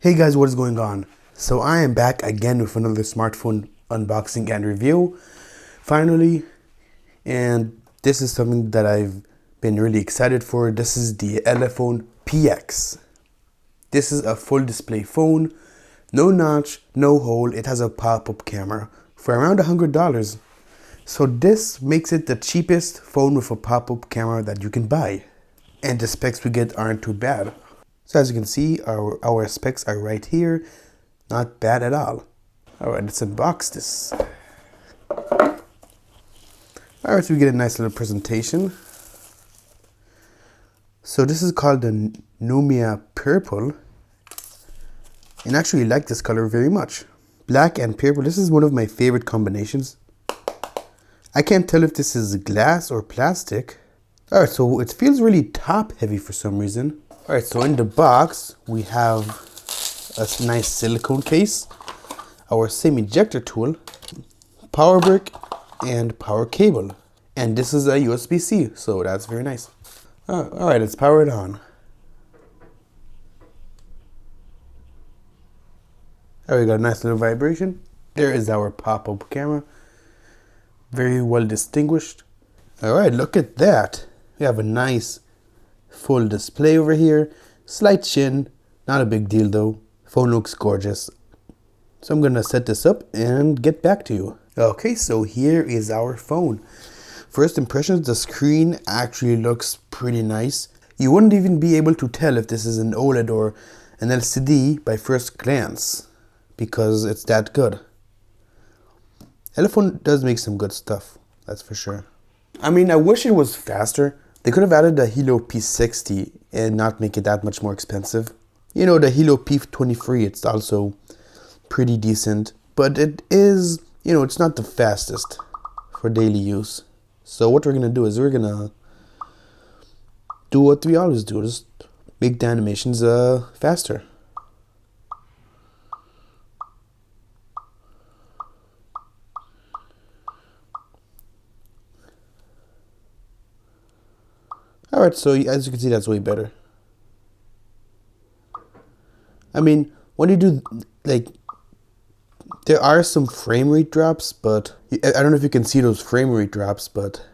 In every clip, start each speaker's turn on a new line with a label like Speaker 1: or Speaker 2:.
Speaker 1: Hey guys, what is going on? So I am back again with another smartphone unboxing and review, finally, and this is something that I've been really excited for. This is the Elephone PX. This is a full display phone, no notch, no hole. It has a pop-up camera for around $100. So this makes it the cheapest phone with a pop-up camera that you can buy. And the specs we get aren't too bad. So as you can see, our specs are right here. Not bad at all. Alright, let's unbox this. Alright, so we get a nice little presentation. So this is called the Numia Purple. And I actually like this color very much. Black and purple, this is one of my favorite combinations. I can't tell if this is glass or plastic. Alright, so it feels really top heavy for some reason. Alright, so in the box, we have a nice silicone case, our SIM ejector tool, power brick, and power cable. And this is a USB-C, so that's very nice. Alright, let's power it on. Alright, we got a nice little vibration. There is our pop-up camera. Very well distinguished. Alright, look at that. We have a nice full display over here, slight chin, not a big deal though. Phone looks gorgeous. So I'm gonna set this up and get back to you. Okay, so here is our phone. First impressions, the screen actually looks pretty nice. You wouldn't even be able to tell if this is an OLED or an LCD by first glance because it's that good. Elephone does make some good stuff, that's for sure. I mean, I wish it was faster. They could have added the Hilo P60 and not make it that much more expensive. You know, the Hilo P23, it's also pretty decent. But it is, you know, it's not the fastest for daily use. So what we're going to do is we're going to do what we always do. Just make the animations faster. Alright, so as you can see, that's way better. I mean, when you do, like, there are some frame rate drops, but I don't know if you can see those frame rate drops, but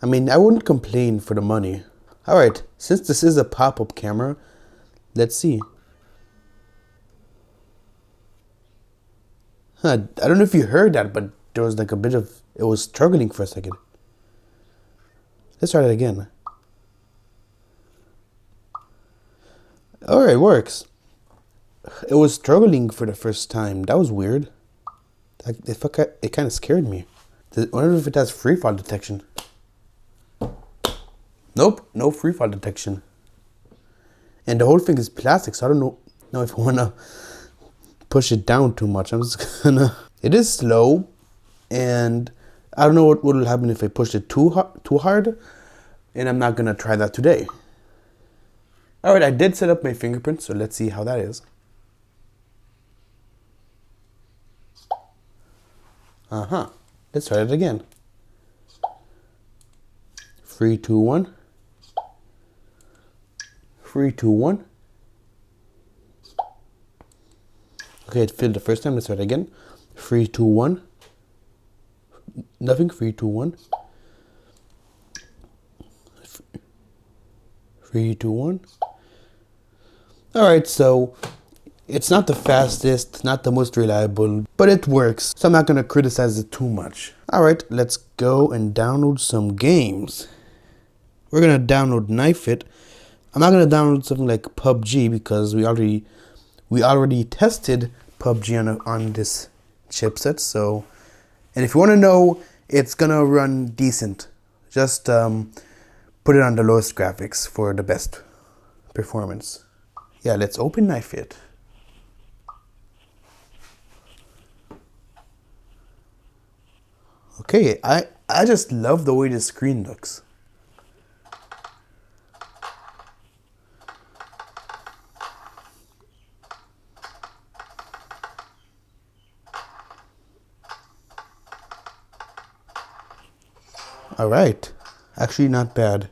Speaker 1: I mean, I wouldn't complain for the money. Alright, since this is a pop-up camera, let's see. I don't know if you heard that, but there was like a bit of, it was struggling for a second. Let's try that again. Alright, it works. It was struggling for the first time. That was weird. It kind of scared me. I wonder if it has free fall detection. Nope, no free fall detection. And the whole thing is plastic, so I don't know if I want to push it down too much. I'm just gonna... It is slow, and I don't know what will happen if I push it too hard, and I'm not gonna try that today. Alright, I did set up my fingerprint, so let's see how that is. Let's try it again. 3, 2, 1. 3, 2, 1. Okay, it failed the first time. Let's try it again. 3, 2, 1. Nothing. 3, 2, 1. 3, 2, 1. Alright, so it's not the fastest, not the most reliable, but it works, so I'm not going to criticize it too much. Alright, let's go and download some games. We're going to download Knife It. I'm not going to download something like PUBG because we already tested PUBG on this chipset, so... And if you want to know, it's going to run decent. Just put it on the lowest graphics for the best performance. Yeah, let's open Knife It. Okay, I just love the way the screen looks. Alright, actually not bad.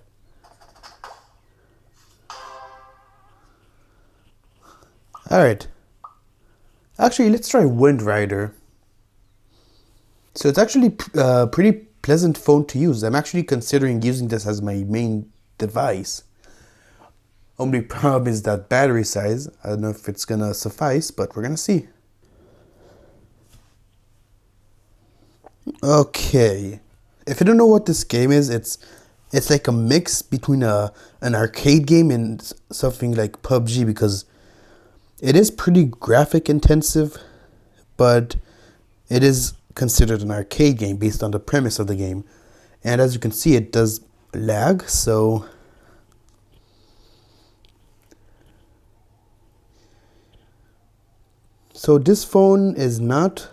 Speaker 1: Alright, Actually, let's try Wind Rider. So it's actually a pretty pleasant phone to use. I'm actually considering using this as my main device. Only problem is that battery size. I don't know if it's gonna suffice, but we're gonna see. Okay. If you don't know what this game is, it's like a mix between an arcade game and something like PUBG, because it is pretty graphic intensive, but it is considered an arcade game based on the premise of the game. And as you can see, it does lag, so this phone is not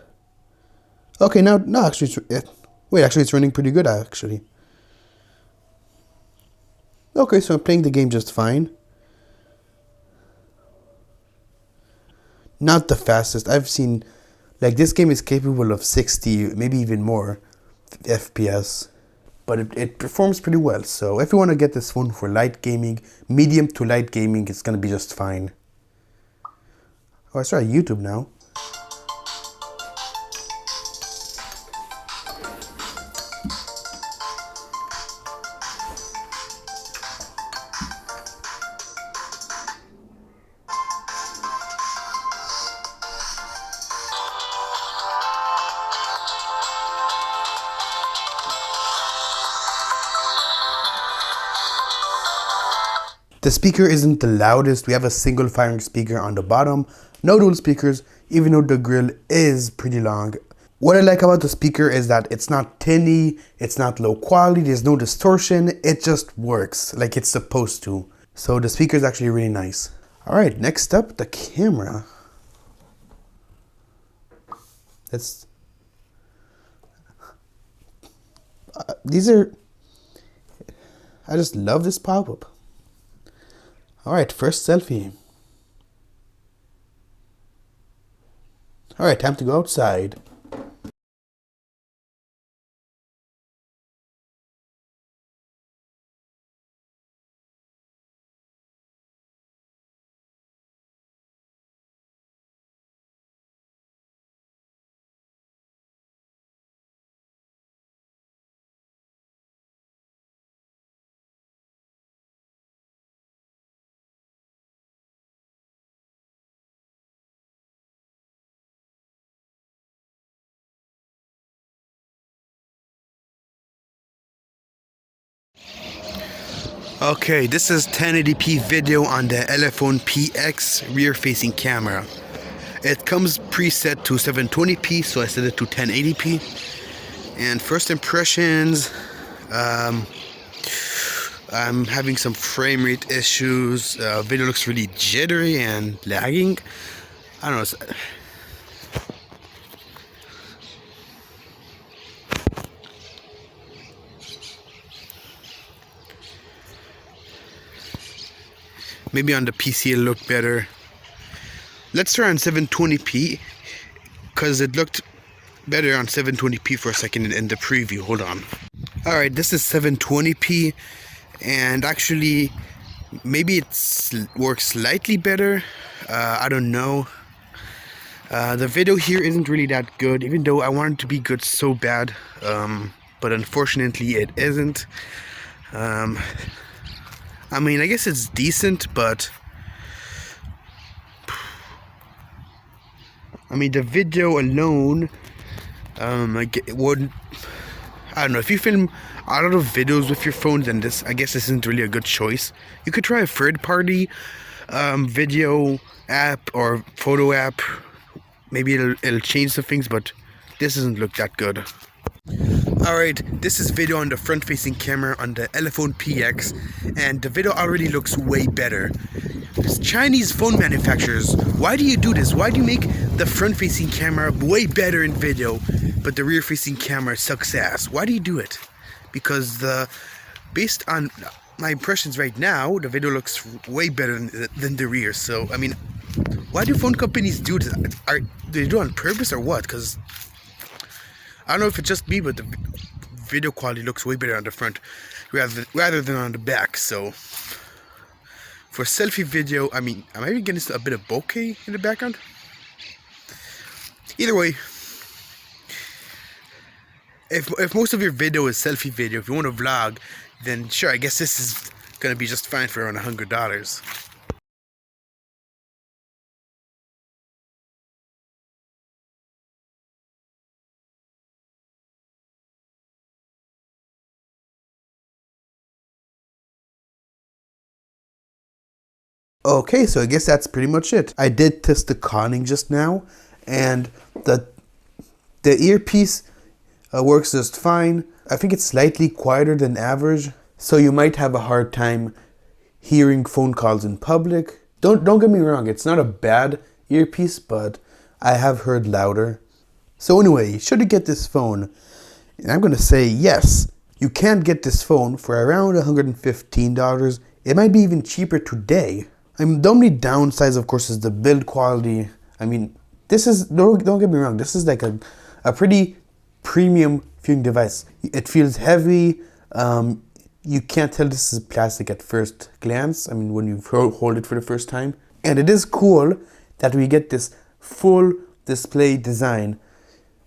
Speaker 1: okay. Now, no, actually, wait, actually, it's running pretty good, actually. Okay, so I'm playing the game just fine. Not the fastest. I've seen, like, this game is capable of 60, maybe even more FPS, but it performs pretty well. So if you want to get this phone for light gaming, medium to light gaming, it's going to be just fine. Oh, I started YouTube now. The speaker isn't the loudest. We have a single firing speaker on the bottom, no dual speakers, even though the grill is pretty long. What I like about the speaker is that it's not tinny, it's not low quality, there's no distortion, it just works like it's supposed to. So the speaker is actually really nice. Alright, next up, the camera. Let's... these are... I just love this pop-up. Alright, first selfie. Alright, time to go outside. Okay, this is 1080p video on the Elephone PX rear-facing camera. It comes preset to 720p, so I set it to 1080p. And first impressions, I'm having some frame rate issues. Video looks really jittery and lagging. I don't know. Maybe on the PC it'll look better. Let's try on 720p, because it looked better on 720p for a second in the preview. Hold on. Alright, this is 720p, and actually maybe it works slightly better. I don't know. The video here isn't really that good, even though I want it to be good so bad, but unfortunately it isn't. I mean, I guess it's decent, but I mean, the video alone, it wouldn't. I don't know. If you film a lot of videos with your phone, then this, I guess, this isn't really a good choice. You could try a third-party video app or photo app. Maybe it'll change some things, but this doesn't look that good. Alright, this is video on the front-facing camera on the Elephone PX, and the video already looks way better. Chinese phone manufacturers, why do you do this? Why do you make the front-facing camera way better in video, but the rear-facing camera sucks ass? Why do you do it? Because based on my impressions right now, the video looks way better than the rear. So, I mean, why do phone companies do this? Do they do it on purpose or what? Because I don't know if it's just me, but the video quality looks way better on the front rather than on the back. So for selfie video, I mean, am I even getting a bit of bokeh in the background? Either way, if most of your video is selfie video, if you want to vlog, then sure, I guess this is gonna be just fine for around $100. Okay, so I guess that's pretty much it. I did test the conning just now, and the earpiece works just fine. I think it's slightly quieter than average, so you might have a hard time hearing phone calls in public. Don't get me wrong, it's not a bad earpiece, but I have heard louder. So anyway, should you get this phone? And I'm gonna say yes. You can get this phone for around $115. It might be even cheaper today. I mean, the only downside, of course, is the build quality. I mean, this is, don't get me wrong, this is like a pretty premium viewing device. It feels heavy. You can't tell this is plastic at first glance. I mean, when you hold it for the first time. And it is cool that we get this full display design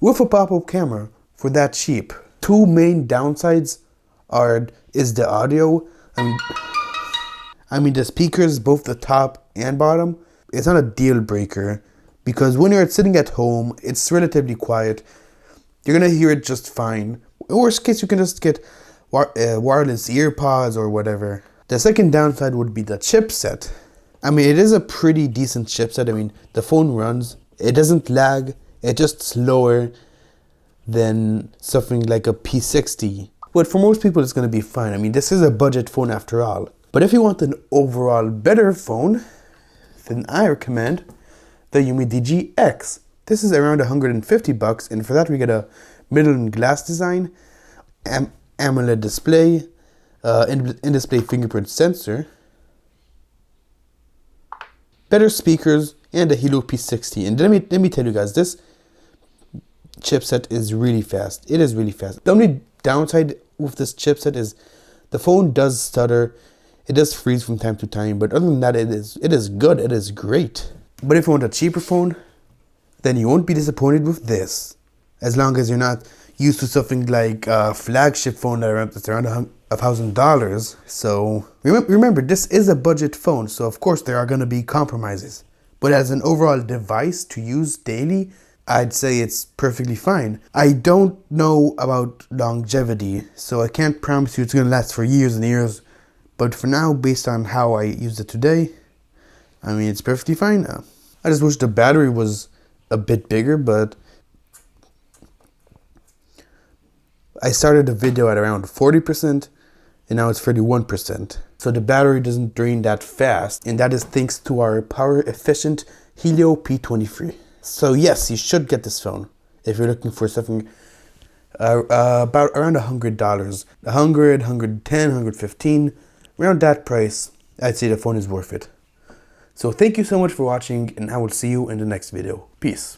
Speaker 1: with a pop-up camera for that cheap. Two main downsides is the audio. I mean the speakers, both the top and bottom. It's not a deal breaker because when you're sitting at home, it's relatively quiet. You're gonna hear it just fine. Worst case, you can just get wireless earpods or whatever. The second downside would be the chipset. I mean, it is a pretty decent chipset. I mean, the phone runs. It doesn't lag. It's just slower than something like a P60. But for most people, it's gonna be fine. I mean, this is a budget phone after all. But if you want an overall better phone, then I recommend the Umidigi X. This is around $150, and for that we get a middle glass design, AMOLED display, in-display fingerprint sensor, better speakers, and a Helio P60. And let me tell you guys, this chipset is really fast. It is really fast. The only downside with this chipset is the phone does stutter. It does freeze from time to time, but other than that, it is good. It is great. But if you want a cheaper phone, then you won't be disappointed with this. As long as you're not used to something like a flagship phone that's around $1,000. So remember, this is a budget phone, so of course there are going to be compromises. But as an overall device to use daily, I'd say it's perfectly fine. I don't know about longevity, so I can't promise you it's going to last for years and years. But for now, based on how I use it today, I mean, it's perfectly fine now. I just wish the battery was a bit bigger, but I started the video at around 40%, and now it's 31%. So the battery doesn't drain that fast, and that is thanks to our power-efficient Helio P23. So yes, you should get this phone if you're looking for something about around $100, $100, $110, $115. Around that price, I'd say the phone is worth it. So thank you so much for watching, and I will see you in the next video. Peace.